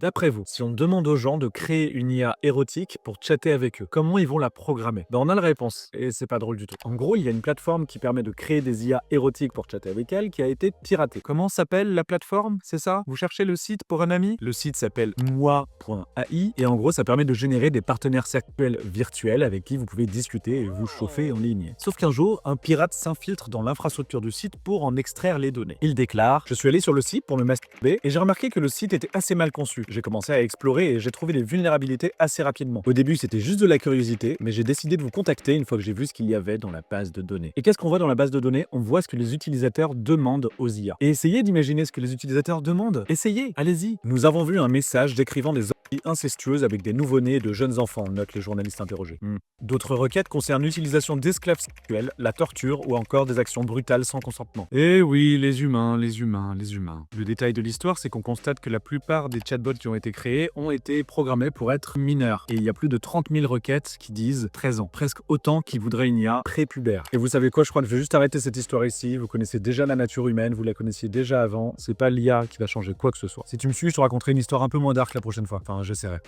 D'après vous, si on demande aux gens de créer une IA érotique pour chatter avec eux, comment ils vont la programmer? On a la réponse, et c'est pas drôle du tout. En gros, il y a une plateforme qui permet de créer des IA érotiques pour chatter avec elle qui a été piratée. Comment s'appelle la plateforme? C'est ça? Vous cherchez le site pour un ami? Le site s'appelle moi.ai et en gros, ça permet de générer des partenaires sexuels virtuels avec qui vous pouvez discuter et vous chauffer en ligne. Sauf qu'un jour, un pirate s'infiltre dans l'infrastructure du site pour en extraire les données. Il déclare: je suis allé sur le site pour me masturber et j'ai remarqué que le site était assez mal conçu. J'ai commencé à explorer et j'ai trouvé des vulnérabilités assez rapidement. Au début, c'était juste de la curiosité, mais j'ai décidé de vous contacter une fois que j'ai vu ce qu'il y avait dans la base de données. Et qu'est-ce qu'on voit dans la base de données? On voit ce que les utilisateurs demandent aux IA. Et essayez d'imaginer ce que les utilisateurs demandent. Essayez, allez-y. Nous avons vu un message décrivant des orgies incestueuses avec des nouveau-nés et de jeunes enfants, notent les journalistes interrogés. D'autres requêtes concernent l'utilisation d'esclaves sexuels, la torture ou encore des actions brutales sans consentement. Eh oui, les humains, les humains, les humains. Le détail de l'histoire, c'est qu'on constate que la plupart des chatbots qui ont été créés ont été programmés pour être mineurs. Et il y a plus de 30 000 requêtes qui disent 13 ans. Presque autant qui voudraient une IA prépubère. Et vous savez quoi, je crois que je vais juste arrêter cette histoire ici. Vous connaissez déjà la nature humaine, vous la connaissiez déjà avant. C'est pas l'IA qui va changer quoi que ce soit. Si tu me suis, je te raconterai une histoire un peu moins dark la prochaine fois. Enfin, j'essaierai.